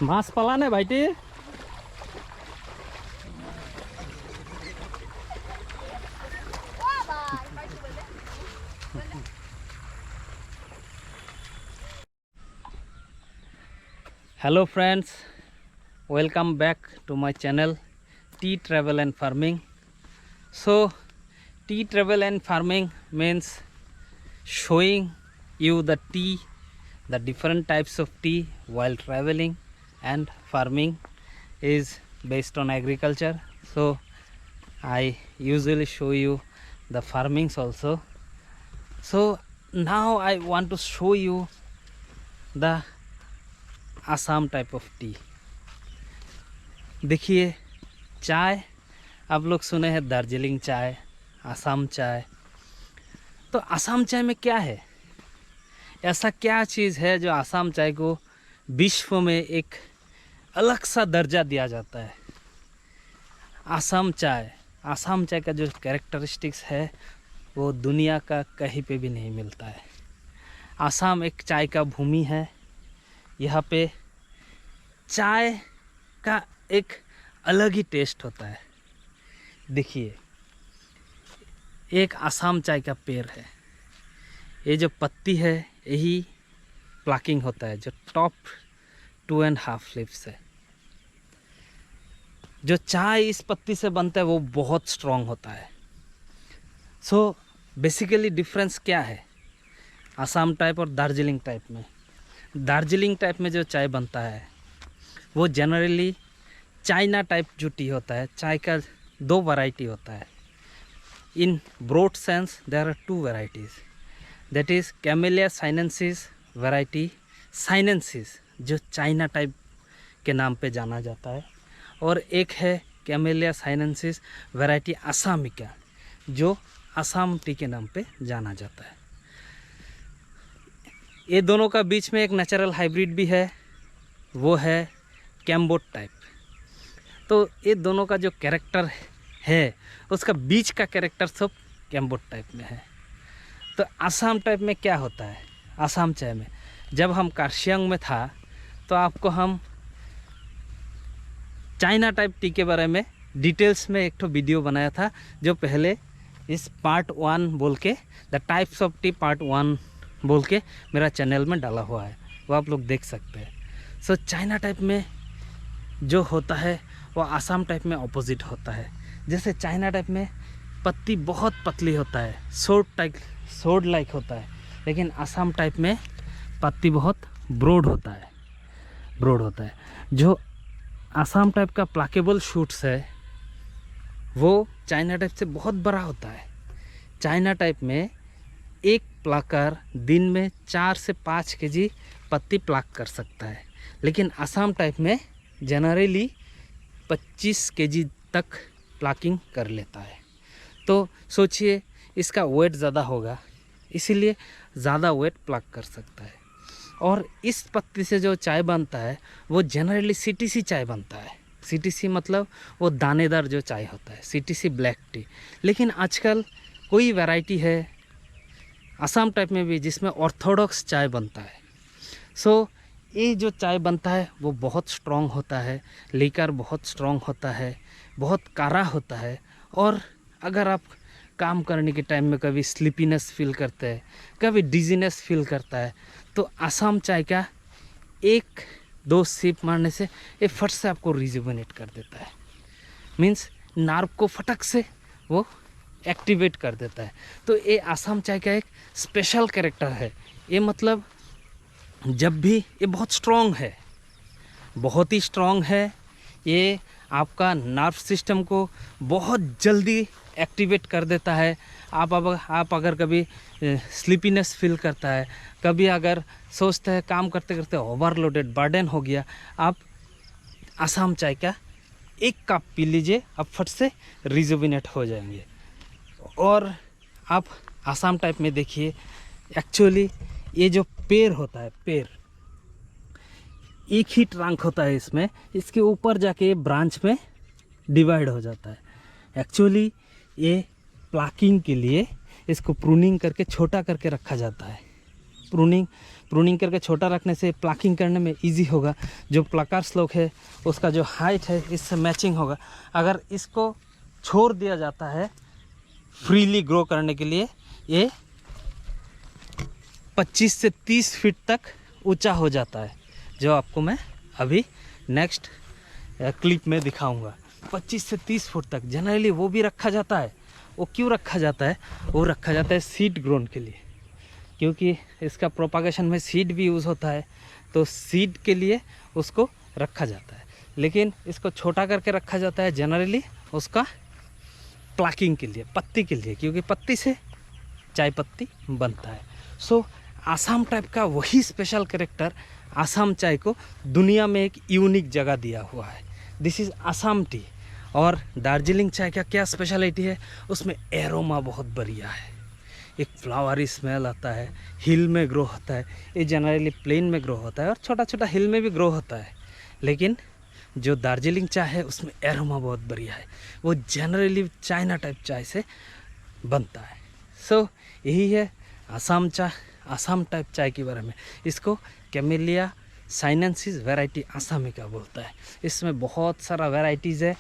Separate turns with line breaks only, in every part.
মাছ পালানে ভাইটি? Hello friends, welcome back to my channel Tea Travel and Farming. So tea travel and farming means showing you the tea, the different types of tea while traveling, and farming is based on agriculture. So I usually show you the farmings also. So now I want to show you the Assam type of tea. देखिए, चाय आप लोग सुने हैं दार्जिलिंग चाय, असम चाय। तो असम चाय में क्या है, ऐसा क्या चीज़ है जो असम चाय को विश्व में एक अलग सा दर्जा दिया जाता है? असम चाय का जो कैरेक्टरिस्टिक्स है वो दुनिया का कहीं पे भी नहीं मिलता है। असम एक चाय का भूमि है। यहाँ पे चाय का एक अलग ही टेस्ट होता है। देखिए, एक असम चाय का पेड़ है, ये जो पत्ती है यही प्लकिंग होता है। जो टॉप 2.5 लीव्स है, जो चाय इस पत्ती से बनता है वो बहुत स्ट्रॉन्ग होता है। सो बेसिकली डिफरेंस क्या है असम टाइप और दार्जिलिंग टाइप में? दार्जिलिंग टाइप में जो चाय बनता है वो जनरली चाइना टाइप जो टी होता है। चाय का 2 वैरायटी होता है। In broad sense there are 2 varieties, that is camellia sinensis variety, sinensis जो चाइना टाइप के नाम पे जाना जाता है, और एक है कैमेलिया साइनेंसिस वैरायटी असामिका जो असम टी के नाम पे जाना जाता है। ये दोनों का बीच में एक नेचुरल हाइब्रिड भी है, वो है कैम्बोट टाइप। तो ये दोनों का जो कैरेक्टर है उसका बीच का कैरेक्टर सब कैम्बोट टाइप में है। तो असम टाइप में क्या होता है? असम चाय में जब हम कार्शियांग में था तो आपको हम चाइना टाइप टी के बारे में डिटेल्स में एक तो वीडियो बनाया था, जो पहले इस पार्ट 1 बोल के, the types of T part 1 बोल के मेरा चैनल में डाला हुआ है, वो आप लोग देख सकते हैं। सो चाइना टाइप में जो होता है वो असम टाइप में ऑपोजिट होता है। जैसे चाइना टाइप में पत्ती बहुत पतली होता है, सोड लाइक होता है, लेकिन असम टाइप में पत्ती बहुत ब्रॉड होता है। जो असम टाइप का प्लाकेबल शूट्स है वो चाइना टाइप से बहुत बड़ा होता है। चाइना टाइप में एक प्लाकर दिन में 4 से 5 केजी पत्ती प्लाक कर सकता है, लेकिन असम टाइप में जनरली 25 केजी तक प्लाकिंग कर लेता है। तो सोचिए इसका वेट ज़्यादा होगा, इसीलिए ज़्यादा वेट प्लाक कर सकता है। और इस पत्ती से जो चाय बनता है वो जनरली सीटीसी चाय बनता है। सीटीसी मतलब वो दानेदार जो चाय होता है, सीटीसी ब्लैक टी। लेकिन आजकल कोई वैरायटी है असम टाइप में भी जिसमें ऑर्थोडॉक्स चाय बनता है। सो ये जो चाय बनता है वो बहुत स्ट्रॉन्ग होता है, लेकर बहुत स्ट्रॉन्ग होता है, बहुत कारा होता है। और अगर आप काम करने के टाइम में कभी स्लीपीनेस फील करते हैं, कभी डिजीनेस फील करता है, तो असम चाय का 1-2 सिप मारने से ये फट से आपको रिजुवेनेट कर देता है। मीन्स नार्व को फटक से वो एक्टिवेट कर देता है। तो ये असम चाय का एक स्पेशल कैरेक्टर है। ये मतलब जब भी ये बहुत स्ट्रॉन्ग है, बहुत ही स्ट्रॉन्ग है। ये आपका नर्व सिस्टम को बहुत जल्दी एक्टिवेट कर देता है। आप अगर कभी स्लीपीनेस फील करता है, कभी अगर सोचते हैं काम करते करते ओवरलोडेड बर्डन हो गया, आप असम चाय का 1 कप पी लीजिए, आप फट से रिजुविनेट हो जाएंगे। और आप असम टाइप में देखिए, एक्चुअली ये जो पेड़ होता है, पेड़ एक ही ट्रंक होता है इसमें, इसके ऊपर जाके ये ब्रांच में डिवाइड हो जाता है। एक्चुअली ये प्लाकिंग के लिए इसको प्रूनिंग करके छोटा करके रखा जाता है। प्रूनिंग करके छोटा रखने से प्लाकिंग करने में इजी होगा। जो प्लकर्स लोग है उसका जो हाइट है इससे मैचिंग होगा। अगर इसको छोड़ दिया जाता है फ्रीली ग्रो करने के लिए, ये 25 से 30 फीट तक ऊंचा हो जाता है, जो आपको मैं अभी नेक्स्ट क्लिप में दिखाऊंगा। 25 से 30 फुट तक जनरली वो भी रखा जाता है। वो क्यों रखा जाता है? वो रखा जाता है सीड ग्रोन के लिए, क्योंकि इसका प्रोपागेशन में सीड भी यूज़ होता है, तो सीड के लिए उसको रखा जाता है। लेकिन इसको छोटा करके रखा जाता है जनरली उसका प्लाकिंग के लिए, पत्ती के लिए, क्योंकि पत्ती से चाय पत्ती बनता है। सो आसाम टाइप का वही स्पेशल कैरेक्टर आसाम चाय को दुनिया में एक यूनिक जगह दिया हुआ है। This is Assam T. और दार्जिलिंग चाय का क्या स्पेशलिटी है? उसमें एरोमा बहुत बढ़िया है, एक फ्लावरी स्मेल आता है, हिल में ग्रो होता है। ये जनरली प्लेन में ग्रो होता है और छोटा छोटा हिल में भी ग्रो होता है, लेकिन जो दार्जिलिंग चाय है उसमें एरोमा बहुत बढ़िया है। वो जनरली चाइना टाइप चाय से बनता है। सो यही है आसाम चाय, आसाम टाइप चाय के बारे में। इसको कैमेलिया साइनेंसिस वैरायटी आसामी का बोलता है। इसमें बहुत सारा वैरायटीज़ है,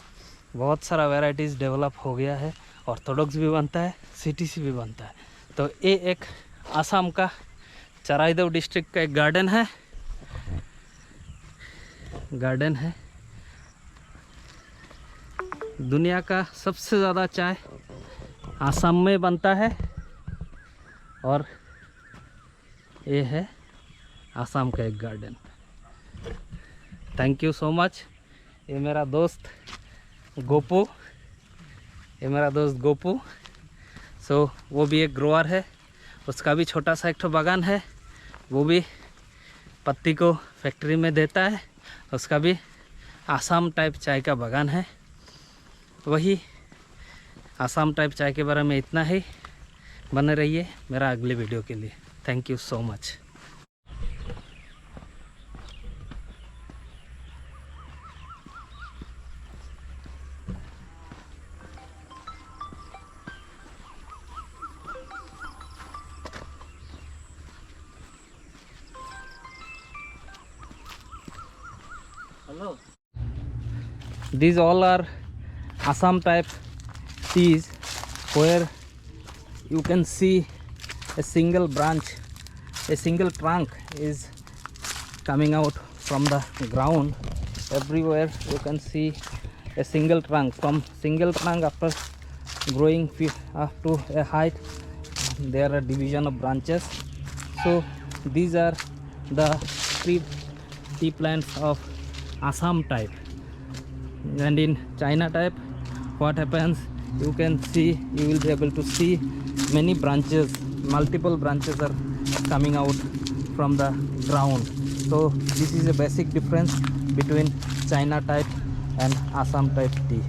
बहुत सारा वैरायटीज़ डेवलप हो गया है। ऑर्थोडॉक्स भी बनता है, सीटीसी भी बनता है। तो ये एक आसाम का चराइदेव डिस्ट्रिक्ट का एक गार्डन है। दुनिया का सबसे ज़्यादा चाय आसाम में बनता है और ये है आसाम का एक garden. Thank you so much. ये मेरा दोस्त गोपू, सो वो भी एक ग्रोअर है, उसका भी छोटा सा एक ठो बागान है। वो भी पत्ती को फैक्ट्री में देता है, उसका भी आसाम टाइप चाय का बागान है। वही आसाम टाइप चाय के बारे में इतना ही। बने रहिए मेरा अगले वीडियो के लिए। Thank you so much. Hello. These all are Assam type teas where you can see a single branch, a single trunk is coming out from the ground. Everywhere you can see a single trunk. From single trunk, after growing up to a height, there are division of branches. So these are the tea plants of Assam type. And in China type, what happens, you will be able to see many branches, multiple branches are coming out from the ground. So this is a basic difference between China type and Assam type tea.